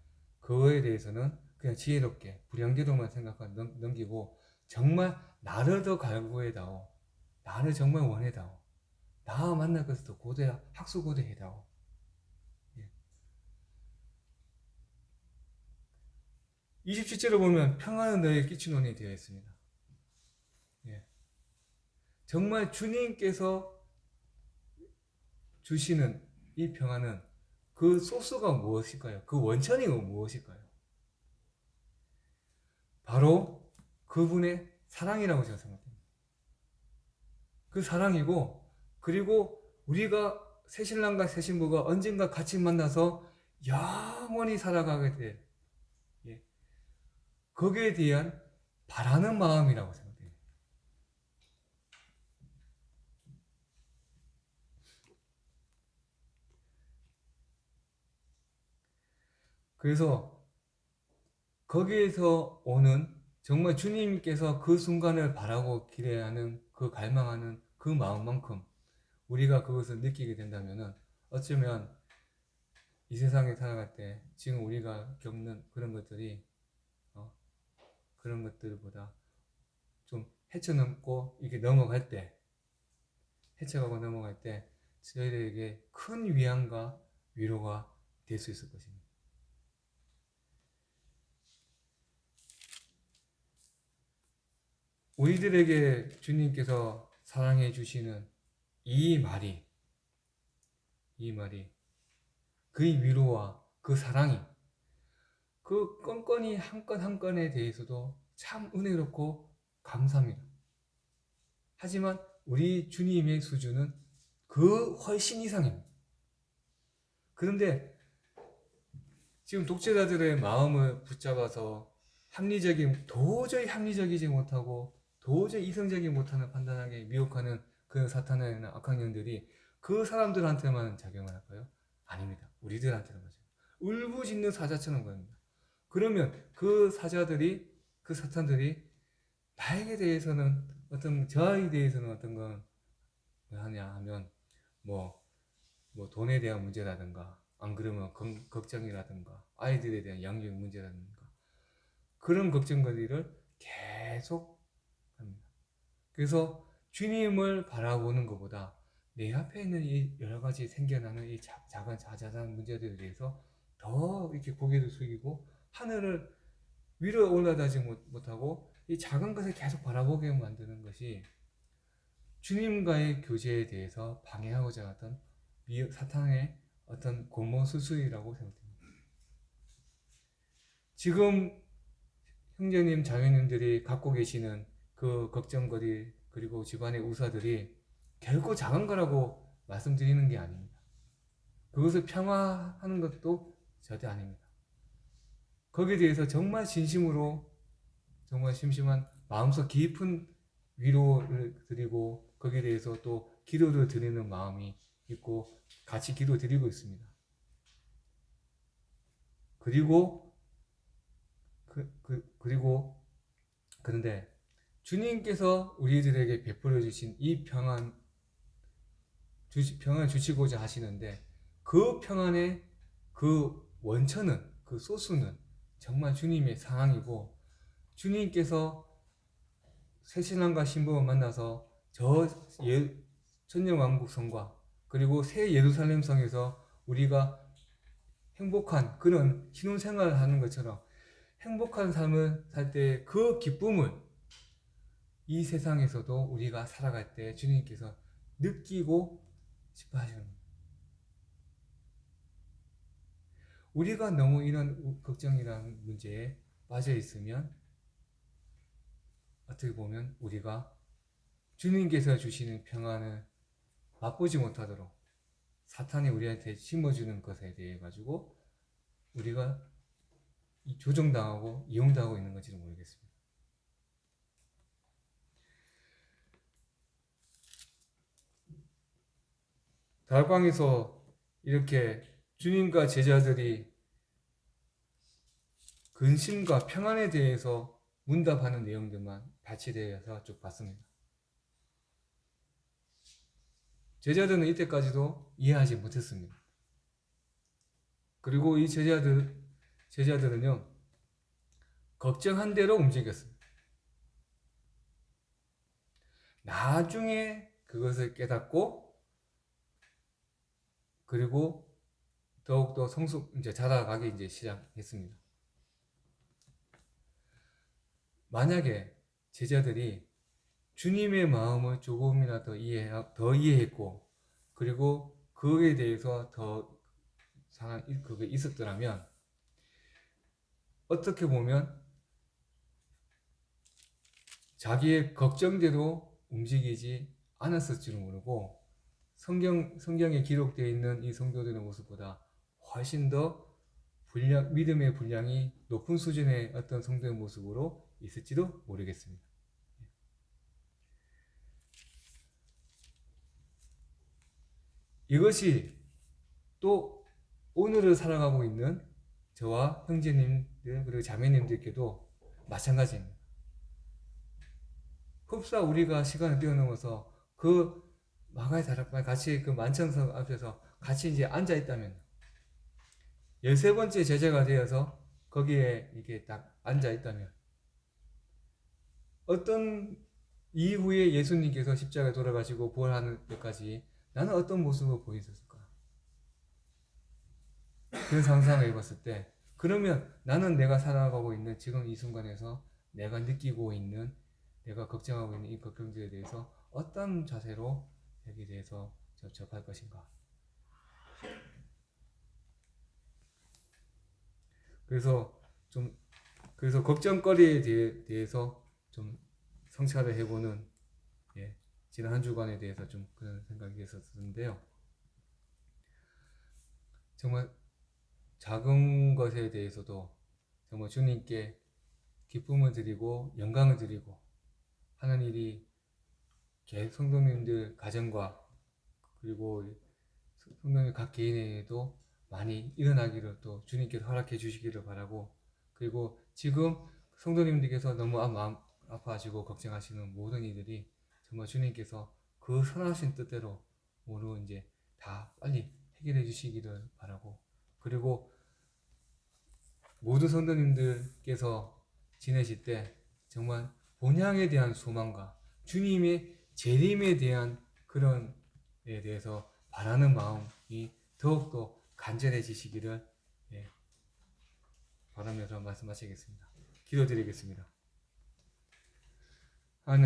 그거에 대해서는 그냥 지혜롭게 불량제도만 생각하고 넘기고 정말 나를 더 갈구해다오, 나를 정말 원해다오, 나와 만날 것을 더 학수고대해다오. 예. 27절을 보면 평안은 너에게 끼치노니 되어 있습니다. 예. 정말 주님께서 주시는 이 평안은 그 소스가 무엇일까요? 그 원천이 무엇일까요? 바로 그분의 사랑이라고 제가 생각합니다. 그 사랑이고, 그리고 우리가 새신랑과 새신부가 언젠가 같이 만나서 영원히 살아가게 될, 예, 거기에 대한 바라는 마음이라고 생각해요. 그래서 거기에서 오는 정말 주님께서 그 순간을 바라고 기대하는 그 갈망하는 그 마음만큼 우리가 그것을 느끼게 된다면은 어쩌면 이 세상에 살아갈 때 지금 우리가 겪는 그런 것들이 그런 것들보다 좀 헤쳐넘고 이게 넘어갈 때 헤쳐가고 넘어갈 때 저희들에게 큰 위안과 위로가 될 수 있을 것입니다. 우리들에게 주님께서 사랑해 주시는 이 말이 그 위로와 그 사랑이 그 건건이 한 건 한 건에 대해서도 참 은혜롭고 감사합니다. 하지만 우리 주님의 수준은 그 훨씬 이상입니다. 그런데 지금 독재자들의 마음을 붙잡아서 도저히 합리적이지 못하고 도저히 이성적이지 못하는 판단하게 미혹하는 그 사탄의 악한 영들이 그 사람들한테만 작용을 할까요? 아닙니다. 우리들한테는 맞아요. 울부짖는 사자처럼 보입니다. 그러면 그 사자들이 그 사탄들이 나에게 대해서는 저에 대해서는 어떤 건 하냐 하면 뭐 돈에 대한 문제라든가 안 그러면 걱정이라든가 아이들에 대한 양육 문제라든가 그런 걱정거리를 계속 합니다. 그래서 주님을 바라보는 것보다 내 앞에 있는 이 여러 가지 생겨나는 이 작은 자잘한 문제들에 대해서 더 이렇게 고개를 숙이고 하늘을 위로 올라다지 못하고 이 작은 것을 계속 바라보게 만드는 것이 주님과의 교제에 대해서 방해하고자 하던 사탄의 어떤 공모수술이라고 생각됩니다. 지금 형제님, 자매님들이 갖고 계시는 그 걱정거리 그리고 집안의 우사들이 결코 작은 거라고 말씀드리는 게 아닙니다. 그것을 평화하는 것도 절대 아닙니다. 거기에 대해서 정말 진심으로 정말 심심한 마음속 깊은 위로를 드리고 거기에 대해서 또 기도를 드리는 마음이 있고 같이 기도 드리고 있습니다. 그리고 그런데 주님께서 우리들에게 베풀어 주신 이 평안을 주시고자 하시는데 그 평안의 그 원천은 그 소스는 정말 주님의 사랑이고 주님께서 새신랑과 신부를 만나서 천년왕국 성과 그리고 새 예루살렘 성에서 우리가 행복한 그런 신혼생활을 하는 것처럼 행복한 삶을 살 때 그 기쁨을 이 세상에서도 우리가 살아갈 때 주님께서 느끼고 싶어 하시는 겁니다. 우리가 너무 이런 걱정이라는 문제에 빠져 있으면 어떻게 보면 우리가 주님께서 주시는 평안을 맛보지 못하도록 사탄이 우리한테 심어주는 것에 대해 가지고 우리가 조정당하고 이용당하고 있는 건지는 모르겠습니다. 다락방에서 이렇게 주님과 제자들이 근심과 평안에 대해서 문답하는 내용들만 발췌되어서 쭉 봤습니다. 제자들은 이때까지도 이해하지 못했습니다. 그리고 이 제자들은요, 걱정한 대로 움직였습니다. 나중에 그것을 깨닫고, 그리고 더욱더 자라가기 시작했습니다. 만약에 제자들이 주님의 마음을 조금이라도 더 이해했고, 그리고 그거에 대해서 더 그게 있었더라면 어떻게 보면 자기의 걱정대로 움직이지 않았을지도 모르고 성경에 기록되어 있는 이 성도들의 모습보다 훨씬 더 믿음의 분량이 높은 수준의 어떤 성도의 모습으로 있을지도 모르겠습니다. 이것이 또 오늘을 살아가고 있는 저와 형제님들 그리고 자매님들께도 마찬가지입니다. 흡사 우리가 시간을 뛰어넘어서 그 마가의 다락방 같이 그 만찬석 앞에서 같이 이제 앉아 있다면 13번째 제자가 되어서 거기에 이렇게 딱 앉아 있다면 어떤 이후에 예수님께서 십자가에 돌아가시고 부활하는 때까지 나는 어떤 모습을 보였을까? 그런 상상을 해봤을 때 그러면 나는 내가 살아가고 있는 지금 이 순간에서 내가 느끼고 있는 내가 걱정하고 있는 이 걱정들에 대해서 어떤 자세로 여기에 대해서 접할 것인가? 그래서 걱정거리에 대해서 좀 성찰을 해보는 지난 한 주간에 대해서 좀 그런 생각이 있었는데요. 정말 작은 것에 대해서도 정말 주님께 기쁨을 드리고 영광을 드리고 하는 일이 성도님들 가정과 그리고 성도님 각 개인에도 많이 일어나기를 또 주님께서 허락해 주시기를 바라고 그리고 지금 성도님들께서 너무 마음 아파하시고 걱정하시는 모든 이들이 정말 주님께서 그 선하신 뜻대로 모두 이제 다 빨리 해결해 주시기를 바라고 그리고 모두 성도님들께서 지내실 때 정말 본향에 대한 소망과 주님의 재림에 대한 그런 에 대해서 바라는 마음이 더욱더 간절해지시기를 바라면서 말씀하시겠습니다. 기도드리겠습니다. 하나님